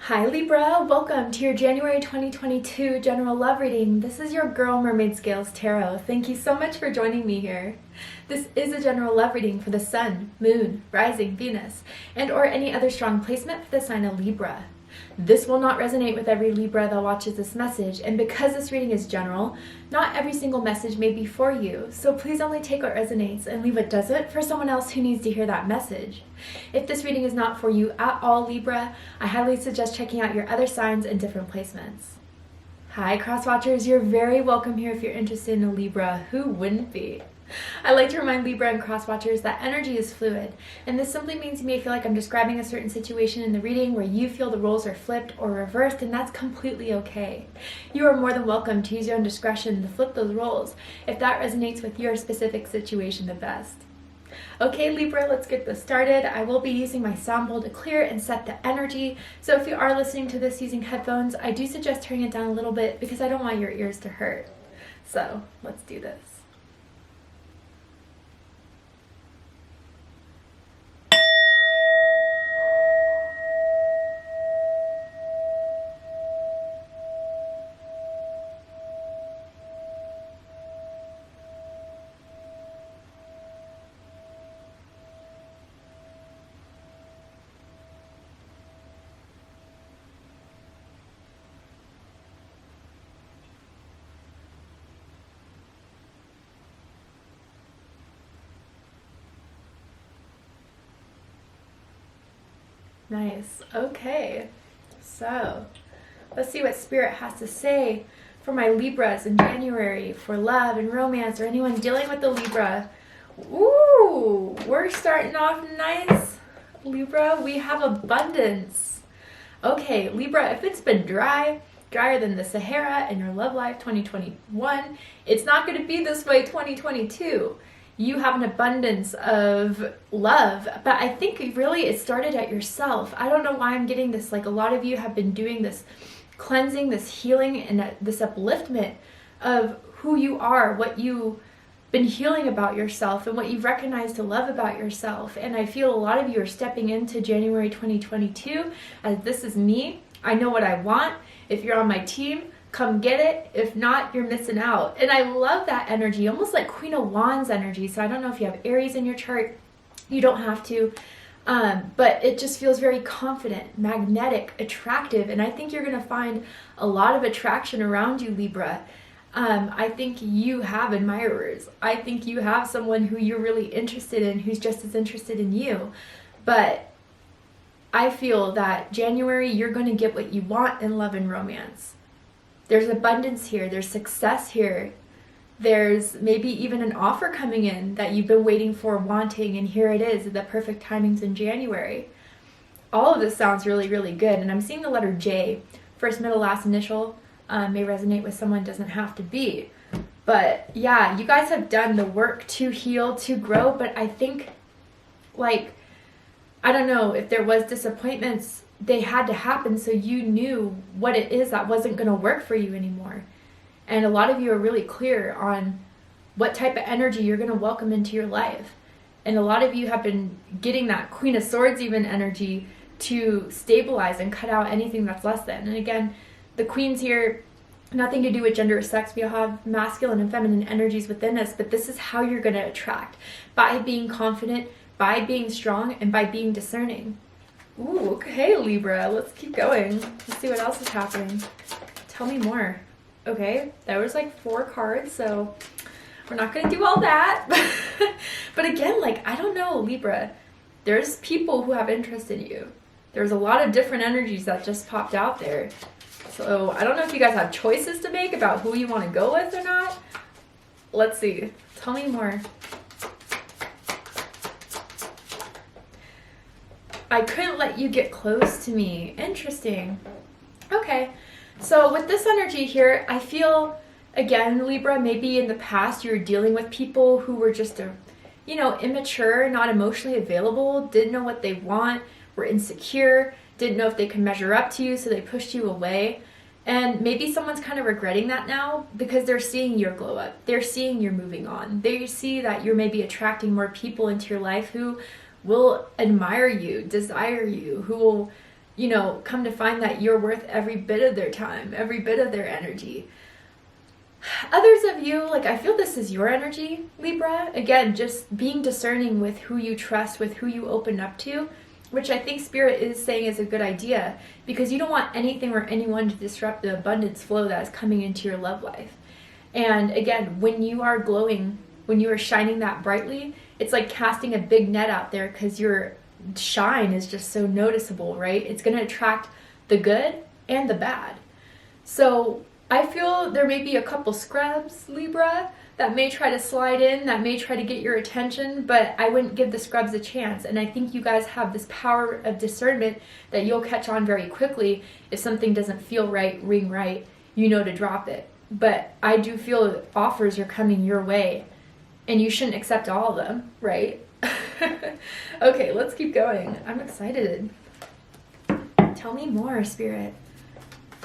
Hi Libra, welcome to your January 2022 general love reading. This is your girl Mermaid Scales Tarot. Thank you so much for joining me here. This is a general love reading for the Sun, Moon, Rising, Venus, and or any other strong placement for the sign of Libra. This will not resonate with every Libra that watches this message, and because this reading is general, not every single message may be for you, so please only take what resonates and leave what doesn't for someone else who needs to hear that message. If this reading is not for you at all, Libra, I highly suggest checking out your other signs and different placements. Hi Crosswatchers, you're very welcome here if you're interested in a Libra. Who wouldn't be? I like to remind Libra and Crosswatchers that energy is fluid, and this simply means you may feel like I'm describing a certain situation in the reading where you feel the roles are flipped or reversed, and that's completely okay. You are more than welcome to use your own discretion to flip those roles if that resonates with your specific situation the best. Okay Libra, let's get this started. I will be using my sound bowl to clear and set the energy, so if you are listening to this using headphones, I do suggest turning it down a little bit because I don't want your ears to hurt. So let's do this. Nice. Okay, so let's see what Spirit has to say for my Libras in January for love and romance, or anyone dealing with the Libra. Ooh, we're starting off nice, Libra. We have abundance. Okay, Libra, if it's been drier than the Sahara in your love life 2021, it's not going to be this way 2022. You have an abundance of love, but I think really it started at yourself. I don't know why I'm getting this, like a lot of you have been doing this cleansing, this healing, and this upliftment of who you are, what you've been healing about yourself, and what you've recognized to love about yourself. And I feel a lot of you are stepping into January 2022 as this is me. I know what I want. If you're on my team, come get it. If not, you're missing out. And I love that energy, almost like Queen of Wands energy. So I don't know if you have Aries in your chart. You don't have to. But it just feels very confident, magnetic, attractive. And I think you're going to find a lot of attraction around you, Libra. I think you have admirers. I think you have someone who you're really interested in, who's just as interested in you. But I feel that January, you're going to get what you want in love and romance. There's abundance here, there's success here, there's maybe even an offer coming in that you've been waiting for, wanting, and here it is, the perfect timings in January. All of this sounds really, really good, and I'm seeing the letter J, first, middle, last initial, may resonate with someone, doesn't have to be. But yeah, you guys have done the work to heal, to grow, but I think, like, I don't know, if there was disappointments, they had to happen so you knew what it is that wasn't going to work for you anymore. And a lot of you are really clear on what type of energy you're going to welcome into your life. And a lot of you have been getting that Queen of Swords even energy to stabilize and cut out anything that's less than. And again, the Queen's here, nothing to do with gender or sex. We all have masculine and feminine energies within us, but this is how you're going to attract, by being confident, by being strong, and by being discerning. Ooh, okay, Libra, let's keep going. Let's see what else is happening. Tell me more. Okay, that was like 4 cards, so we're not going to do all that. But again, like, I don't know, Libra. There's people who have interest in you. There's a lot of different energies that just popped out there. So I don't know if you guys have choices to make about who you want to go with or not. Let's see. Tell me more. I couldn't let you get close to me. Interesting. Okay, so with this energy here, I feel, again, Libra, maybe in the past you were dealing with people who were just, immature, not emotionally available, didn't know what they want, were insecure, didn't know if they could measure up to you, so they pushed you away. And maybe someone's kind of regretting that now because they're seeing your glow up. They're seeing you're moving on. They see that you're maybe attracting more people into your life who will admire you, desire you, who will you know, come to find that you're worth every bit of their time, every bit of their energy. Others of you, like, I feel this is your energy, Libra. Again, just being discerning with who you trust, with who you open up to, which I think Spirit is saying is a good idea, because you don't want anything or anyone to disrupt the abundance flow that is coming into your love life. And again, when you are glowing, when you are shining that brightly, it's like casting a big net out there, because your shine is just so noticeable, right? It's going to attract the good and the bad. So I feel there may be a couple scrubs, Libra, that may try to slide in, that may try to get your attention, but I wouldn't give the scrubs a chance. And I think you guys have this power of discernment that you'll catch on very quickly. If something doesn't feel right, ring right, you know to drop it. But I do feel offers are coming your way, and you shouldn't accept all of them, right? Okay, let's keep going. I'm excited. Tell me more, Spirit.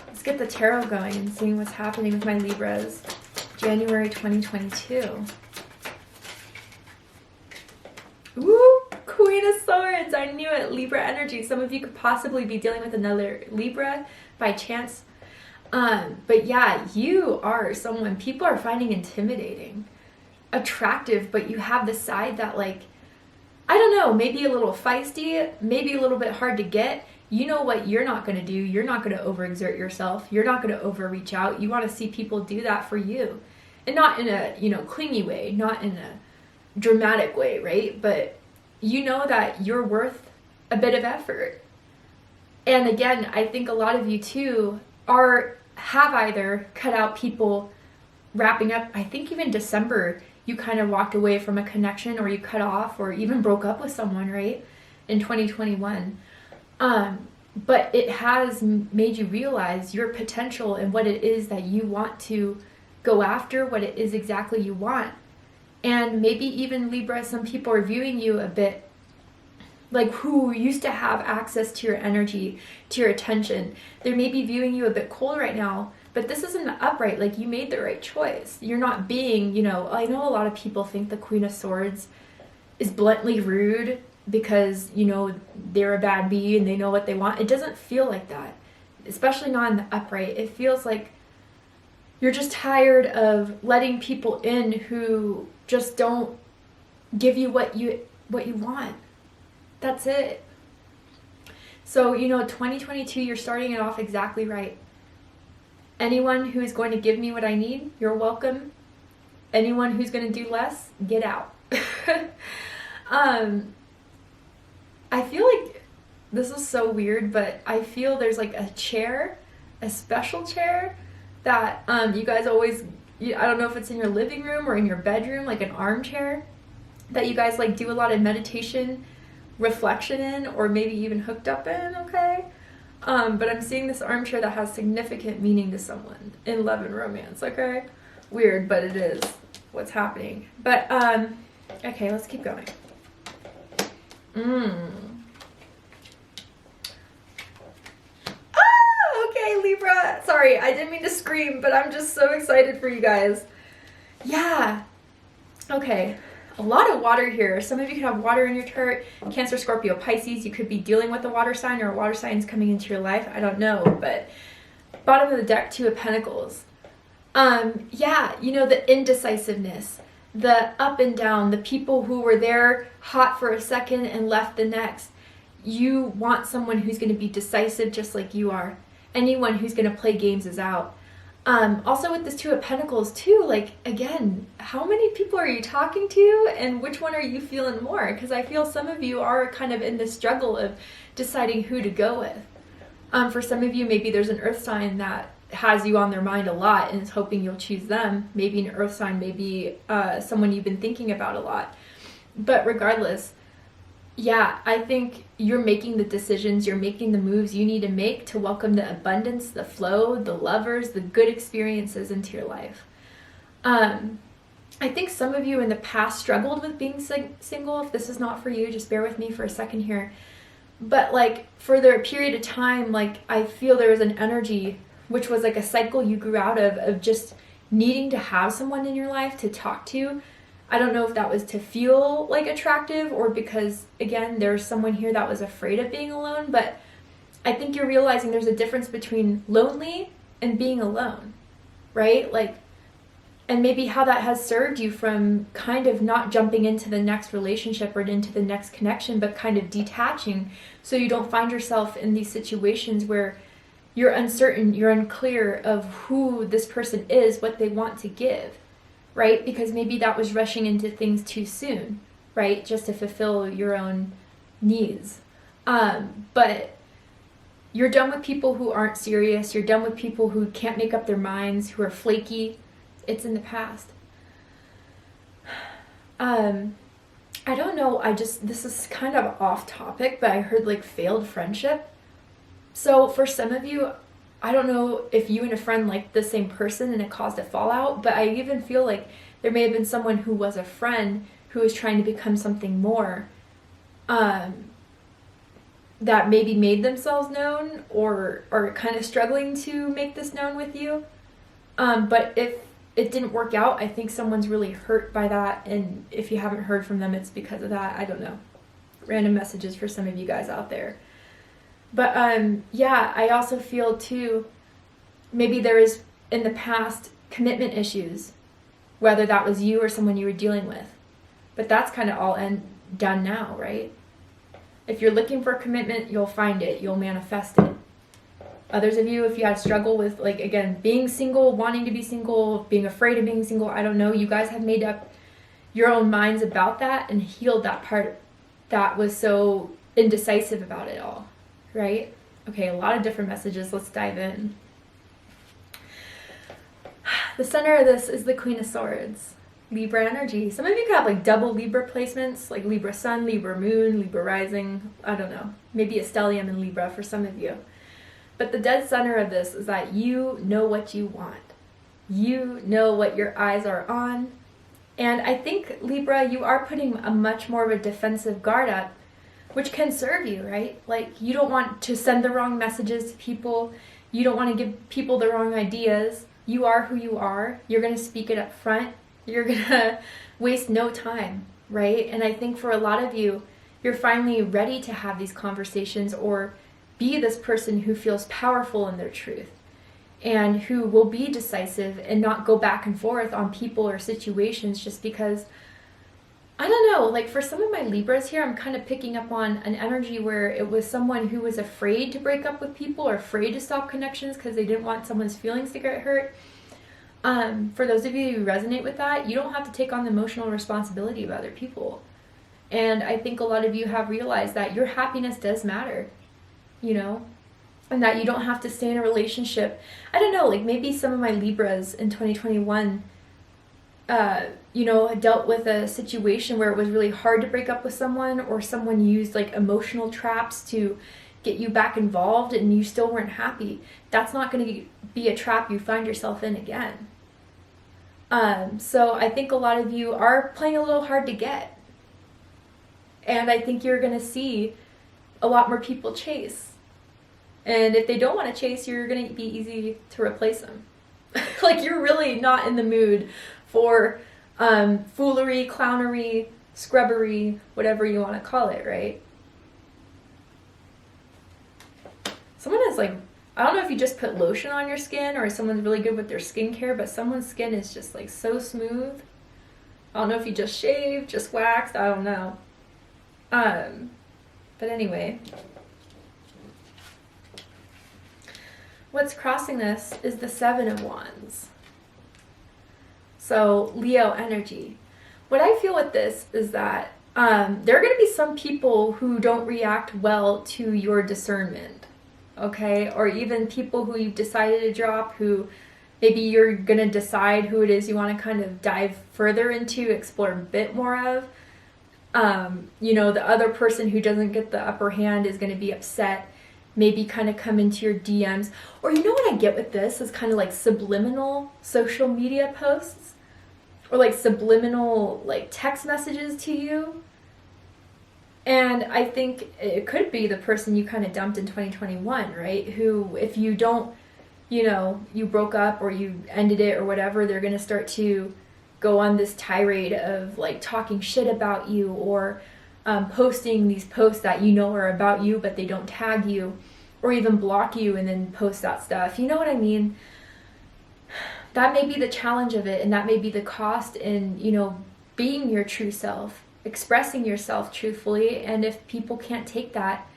Let's get the tarot going and seeing what's happening with my Libras. January 2022. Ooh, Queen of Swords. I knew it. Libra energy. Some of you could possibly be dealing with another Libra by chance. But yeah, you are someone people are finding intimidating, attractive, but you have the side that, like, I don't know, maybe a little feisty, maybe a little bit hard to get. You know what you're not going to do. You're not going to overexert yourself. You're not going to overreach out. You want to see people do that for you. And not in a, you know, clingy way, not in a dramatic way, right? But you know that you're worth a bit of effort. And again, I think a lot of you too have either cut out people wrapping up. I think even December, you kind of walked away from a connection, or you cut off, or even broke up with someone, right? In 2021. But it has made you realize your potential and what it is that you want to go after, what it is exactly you want. And maybe even, Libra, some people are viewing you a bit like who used to have access to your energy, to your attention. They may be viewing you a bit cold right now, but this isn't upright. Like, you made the right choice. You're not being, you know, I know a lot of people think the Queen of Swords is bluntly rude because, you know, they're a bad bee and they know what they want. It doesn't feel like that, especially not in the upright. It feels like you're just tired of letting people in who just don't give you what you want. That's it. So, you know, 2022, you're starting it off exactly right. Anyone who is going to give me what I need, you're welcome. Anyone who's going to do less, get out. I feel like this is so weird, but I feel there's like a chair, a special chair that you guys always, I don't know if it's in your living room or in your bedroom, like an armchair that you guys like do a lot of meditation, reflection in, or maybe even hooked up in, okay? But I'm seeing this armchair that has significant meaning to someone in love and romance, okay? Weird, but it is what's happening. But, okay, let's keep going. Okay, Libra. Sorry, I didn't mean to scream, but I'm just so excited for you guys. Yeah. Okay. A lot of water here. Some of you can have water in your chart. Cancer, Scorpio, Pisces. You could be dealing with a water sign, or a water sign's coming into your life. I don't know, but bottom of the deck, Two of Pentacles. Yeah, you know, the indecisiveness, the up and down, the people who were there hot for a second and left the next. You want someone who's going to be decisive just like you are. Anyone who's going to play games is out. Also with this Two of Pentacles too, like, again, how many people are you talking to, and which one are you feeling more? Because I feel some of you are kind of in this struggle of deciding who to go with. For some of you, maybe there's an earth sign that has you on their mind a lot and is hoping you'll choose them. Maybe an earth sign, maybe someone you've been thinking about a lot. But regardless, yeah, I think you're making the decisions, you're making the moves you need to make to welcome the abundance, the flow, the lovers, the good experiences into your life. I think some of you in the past struggled with being single. If this is not for you, just bear with me for a second here. But like, for the period of time, like, I feel there was an energy, which was like a cycle you grew out of just needing to have someone in your life to talk to. I don't know if that was to feel like attractive, or because, again, there's someone here that was afraid of being alone, but I think you're realizing there's a difference between lonely and being alone, right? Like, and maybe how that has served you from kind of not jumping into the next relationship or into the next connection, but kind of detaching so you don't find yourself in these situations where you're uncertain, you're unclear of who this person is, what they want to give, right? Because maybe that was rushing into things too soon, right? Just to fulfill your own needs. But you're done with people who aren't serious. You're done with people who can't make up their minds, who are flaky. It's in the past. I don't know, this is kind of off topic, but I heard like failed friendship. So for some of you, I don't know if you and a friend liked the same person and it caused a fallout, but I even feel like there may have been someone who was a friend who was trying to become something more, that maybe made themselves known or are kind of struggling to make this known with you. But if it didn't work out, I think someone's really hurt by that, and if you haven't heard from them, it's because of that. I don't know. Random messages for some of you guys out there. But yeah, I also feel too, maybe there is in the past commitment issues, whether that was you or someone you were dealing with. But that's kind of all done now, right? If you're looking for a commitment, you'll find it. You'll manifest it. Others of you, if you had struggle with, like, again, being single, wanting to be single, being afraid of being single, I don't know, you guys have made up your own minds about that and healed that part that was so indecisive about it all, right? Okay, a lot of different messages. Let's dive in. The center of this is the Queen of Swords, Libra energy. Some of you could have like double Libra placements, like Libra Sun, Libra Moon, Libra Rising, I don't know, maybe a stellium in Libra for some of you. But the dead center of this is that you know what you want. You know what your eyes are on. And I think, Libra, you are putting a much more of a defensive guard up, which can serve you, right? Like, you don't want to send the wrong messages to people. You don't want to give people the wrong ideas. You are who you are. You're going to speak it up front. You're going to waste no time, right? And I think for a lot of you, you're finally ready to have these conversations or be this person who feels powerful in their truth and who will be decisive and not go back and forth on people or situations just because, I don't know, like for some of my Libras here, I'm kind of picking up on an energy where it was someone who was afraid to break up with people or afraid to stop connections because they didn't want someone's feelings to get hurt. For those of you who resonate with that, you don't have to take on the emotional responsibility of other people. And I think a lot of you have realized that your happiness does matter, you know, and that you don't have to stay in a relationship. I don't know, like maybe some of my Libras in 2021, you know, dealt with a situation where it was really hard to break up with someone, or someone used like emotional traps to get you back involved and you still weren't happy. That's not going to be a trap you find yourself in again. So I think a lot of you are playing a little hard to get. And I think you're going to see a lot more people chase. And if they don't want to chase, you're going to be easy to replace them. Like, you're really not in the mood for foolery, clownery, scrubbery, whatever you want to call it, right? Someone is like, I don't know if you just put lotion on your skin or someone's really good with their skincare, but someone's skin is just like so smooth. I don't know if you just shaved, just waxed, I don't know. But anyway, what's crossing this is the Seven of Wands. So Leo energy. What I feel with this is that there are going to be some people who don't react well to your discernment, okay? Or even people who you've decided to drop, who maybe you're going to decide who it is you want to kind of dive further into, explore a bit more of. You know, the other person who doesn't get the upper hand is going to be upset, maybe kind of come into your DMs. Or you know what I get with this is kind of like subliminal social media posts, or like subliminal like text messages to you. And I think it could be the person you kind of dumped in 2021, right? Who, if you don't, you know, you broke up or you ended it or whatever, they're going to start to go on this tirade of like talking shit about you, or posting these posts that you know are about you but they don't tag you, or even block you and then post that stuff. You know what I mean? That may be the challenge of it, and that may be the cost in, you know, being your true self, expressing yourself truthfully. And if people can't take that,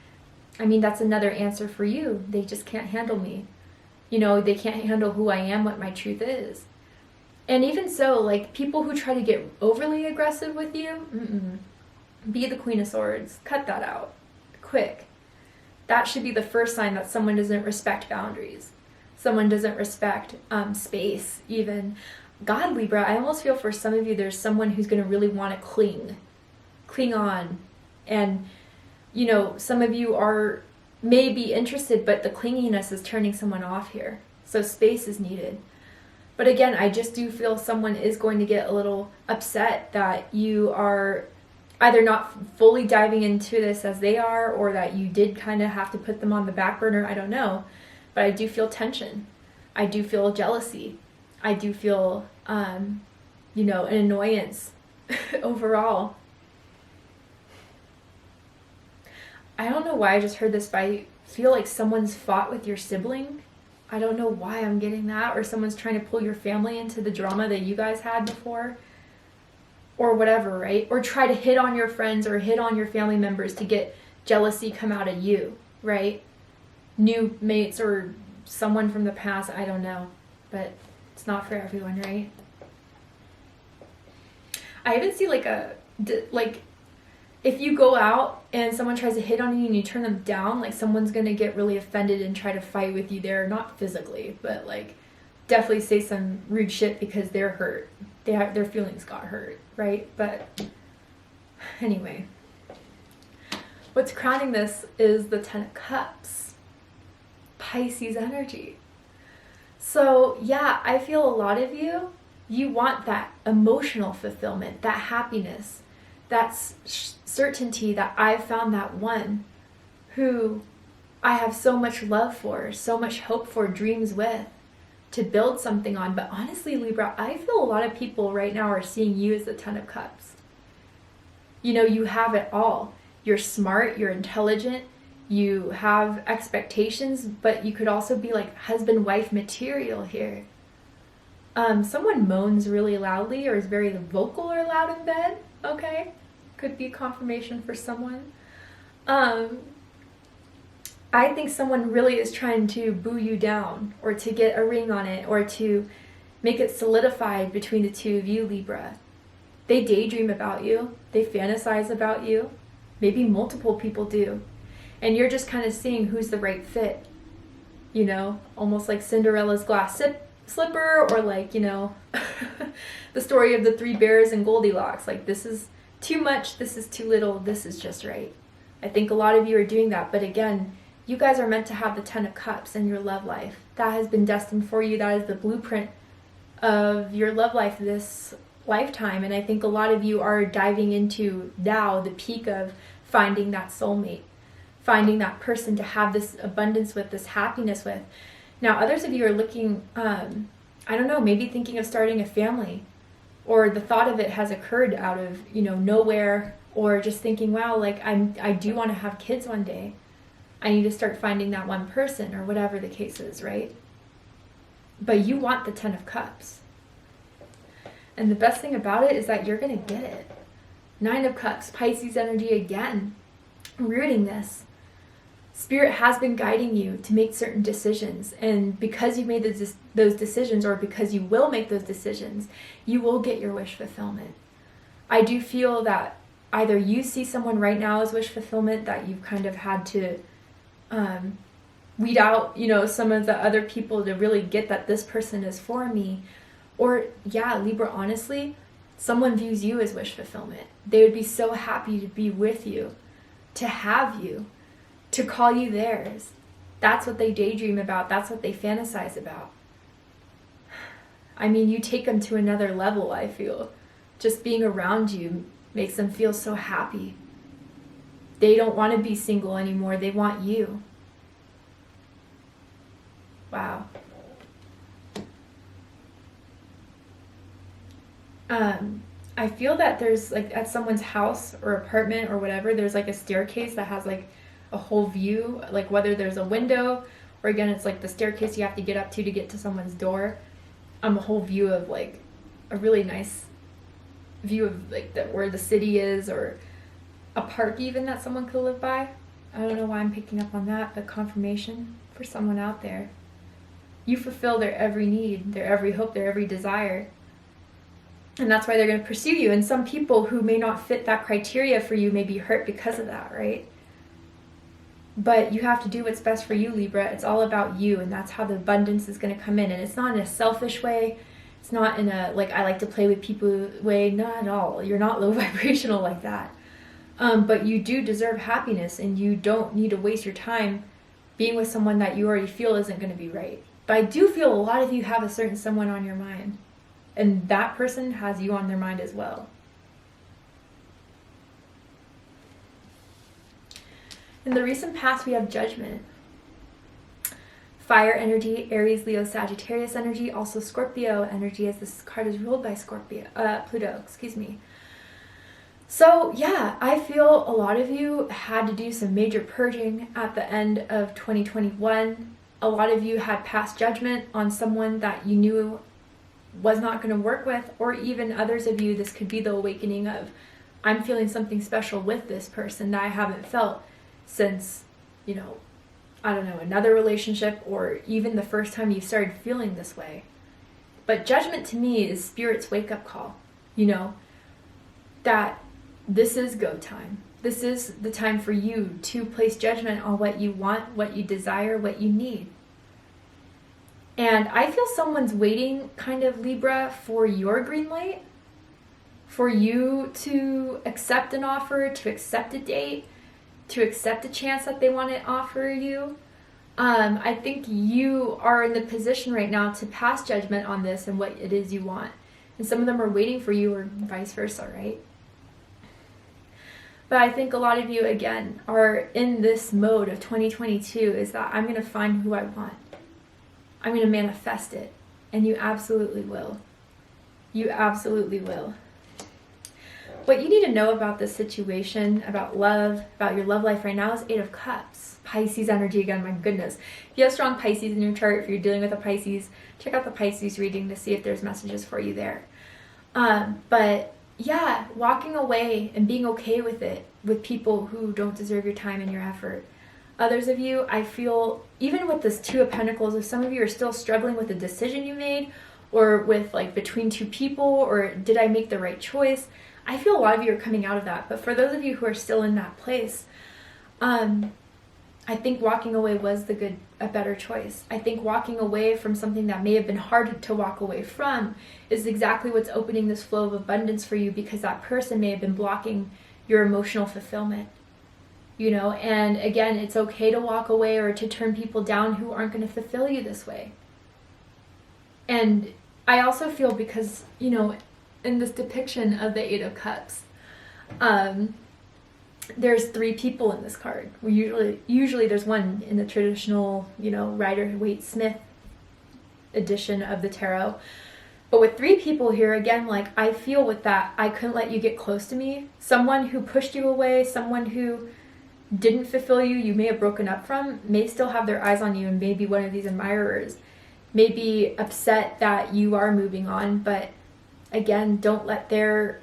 I mean, that's another answer for you. They just can't handle me. You know, they can't handle who I am, what my truth is. And even so, like, people who try to get overly aggressive with you, be the Queen of Swords. Cut that out. Quick. That should be the first sign that someone doesn't respect boundaries. Someone doesn't respect space, even. God, Libra, I almost feel for some of you there's someone who's going to really want to cling on. And, you know, some of you may be interested, but the clinginess is turning someone off here. So space is needed. But again, I just do feel someone is going to get a little upset that you are either not fully diving into this as they are, or that you did kind of have to put them on the back burner. I don't know. But I do feel tension. I do feel jealousy. I do feel, you know, an annoyance overall. I don't know why I just heard this, but I feel like someone's fought with your sibling. I don't know why I'm getting that. Or someone's trying to pull your family into the drama that you guys had before. Or whatever, right? Or try to hit on your friends or hit on your family members to get jealousy come out of you, right? New mates or someone from the past, I don't know. But it's not for everyone, right? I even see like if you go out and someone tries to hit on you and you turn them down, like someone's going to get really offended and try to fight with you there. Not physically, but like definitely say some rude shit because they're hurt. Their feelings got hurt, right? But anyway, what's crowning this is the Ten of Cups. Pisces energy. So yeah, I feel a lot of you want that emotional fulfillment, that happiness, that certainty that I've found that one who I have so much love for, so much hope for, dreams with, to build something on. But honestly, Libra, I feel a lot of people right now are seeing you as the Ten of Cups. You know, you have it all. You're smart, you're intelligent, you have expectations, but you could also be like husband-wife material here. Someone moans really loudly or is very vocal or loud in bed. Okay, could be confirmation for someone. I think someone really is trying to boo you down or to get a ring on it or to make it solidified between the two of you, Libra. They daydream about you. They fantasize about you. Maybe multiple people do. And you're just kind of seeing who's the right fit. You know, almost like Cinderella's glass slipper, or like, you know, the story of the three bears and Goldilocks. Like, this is too much, this is too little, this is just right. I think a lot of you are doing that. But again, you guys are meant to have the Ten of Cups in your love life. That has been destined for you. That is the blueprint of your love life this lifetime. And I think a lot of you are diving into now the peak of finding that soulmate, finding that person to have this abundance with, this happiness with. Now, others of you are looking, I don't know, maybe thinking of starting a family, or the thought of it has occurred out of, you know, nowhere, or just thinking, wow, like I do want to have kids one day. I need to start finding that one person, or whatever the case is, right? But you want the Ten of Cups. And the best thing about it is that you're going to get it. Nine of Cups, Pisces energy again, rooting this. Spirit has been guiding you to make certain decisions. And because you made those decisions, or because you will make those decisions, you will get your wish fulfillment. I do feel that either you see someone right now as wish fulfillment, that you've kind of had to weed out, you know, some of the other people to really get that this person is for me. Or yeah, Libra, honestly, someone views you as wish fulfillment. They would be so happy to be with you, to have you, to call you theirs. That's what they daydream about. That's what they fantasize about. I mean, you take them to another level, I feel. Just being around you makes them feel so happy. They don't want to be single anymore. They want you. Wow. I feel that there's like at someone's house or apartment or whatever, there's like a staircase that has like a whole view, like whether there's a window or again it's like the staircase you have to get up to get to someone's door. A whole view of like a really nice view of like where the city is, or a park even that someone could live by. I don't know why I'm picking up on that, but confirmation for someone out there. You fulfill their every need, their every hope, their every desire. And that's why they're going to pursue you. And some people who may not fit that criteria for you may be hurt because of that, right? But you have to do what's best for you, Libra. It's all about you, and that's how the abundance is going to come in. And it's not in a selfish way. It's not in a, like, I like to play with people way. Not at all. You're not low vibrational like that. But you do deserve happiness, and you don't need to waste your time being with someone that you already feel isn't going to be right. But I do feel a lot of you have a certain someone on your mind, and that person has you on their mind as well. In the recent past, we have Judgment. Fire energy, Aries, Leo, Sagittarius energy, also Scorpio energy, as this card is ruled by Pluto, excuse me. So yeah, I feel a lot of you had to do some major purging at the end of 2021. A lot of you had passed judgment on someone that you knew was not going to work with, or even others of you, this could be the awakening of, I'm feeling something special with this person that I haven't felt since, you know, I don't know, another relationship, or even the first time you started feeling this way. But judgment to me is Spirit's wake-up call, you know, that this is go time. This is the time for you to place judgment on what you want, what you desire, what you need. And I feel someone's waiting, kind of, Libra, for your green light, for you to accept an offer, to accept a date, to accept a chance that they want to offer you. I think you are in the position right now to pass judgment on this and what it is you want. And some of them are waiting for you, or vice versa, right? But I think a lot of you, again, are in this mode of 2022, is that I'm going to find who I want. I'm going to manifest it. And you absolutely will. You absolutely will. What you need to know about this situation, about love, about your love life right now is 8 of Cups. Pisces energy again, my goodness. If you have strong Pisces in your chart, if you're dealing with a Pisces, check out the Pisces reading to see if there's messages for you there. But yeah, walking away and being okay with it, with people who don't deserve your time and your effort. Others of you, I feel, even with this 2 of Pentacles, if some of you are still struggling with a decision you made, or with like between 2 people, or did I make the right choice? I feel a lot of you are coming out of that. But for those of you who are still in that place, I think walking away was a better choice. I think walking away from something that may have been hard to walk away from is exactly what's opening this flow of abundance for you, because that person may have been blocking your emotional fulfillment. You know, and again, it's okay to walk away or to turn people down who aren't going to fulfill you this way. And I also feel, because, you know, in this depiction of the 8 of Cups, there's 3 people in this card. Usually there's one in the traditional, you know, Rider-Waite-Smith edition of the tarot. But with 3 people here, again, like, I feel with that, I couldn't let you get close to me. Someone who pushed you away, someone who didn't fulfill you, you may have broken up from, may still have their eyes on you, and maybe one of these admirers may be upset that you are moving on. But again, don't let their...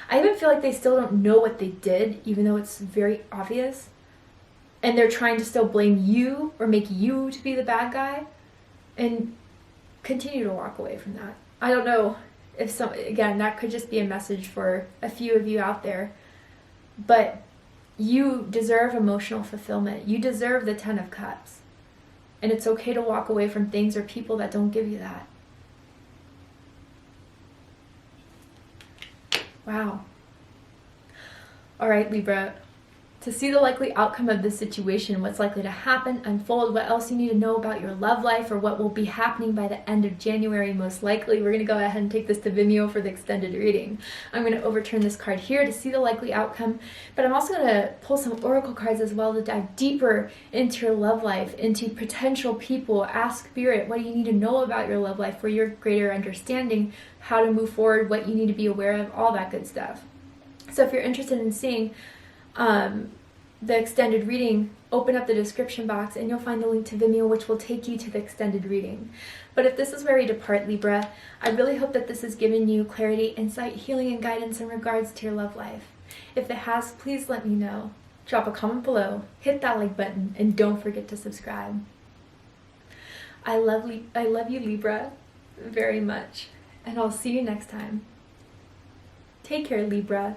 I even feel like they still don't know what they did, even though it's very obvious. And they're trying to still blame you or make you to be the bad guy. And continue to walk away from that. I don't know if again, that could just be a message for a few of you out there. But you deserve emotional fulfillment. You deserve the 10 of Cups. And it's okay to walk away from things or people that don't give you that. Wow. All right, Libra. To see the likely outcome of this situation, what's likely to happen, unfold, what else you need to know about your love life, or what will be happening by the end of January most likely, we're going to go ahead and take this to Vimeo for the extended reading. I'm going to overturn this card here to see the likely outcome, but I'm also going to pull some oracle cards as well to dive deeper into your love life, into potential people. Ask Spirit, what do you need to know about your love life for your greater understanding, how to move forward, what you need to be aware of, all that good stuff. So if you're interested in seeing the extended reading, open up the description box and you'll find the link to Vimeo, which will take you to the extended reading. But if this is where we depart, Libra, I really hope that this has given you clarity, insight, healing, and guidance in regards to your love life. If it has, please let me know. Drop a comment below, hit that like button, and don't forget to subscribe. I love you, Libra, very much, and I'll see you next time. Take care, Libra.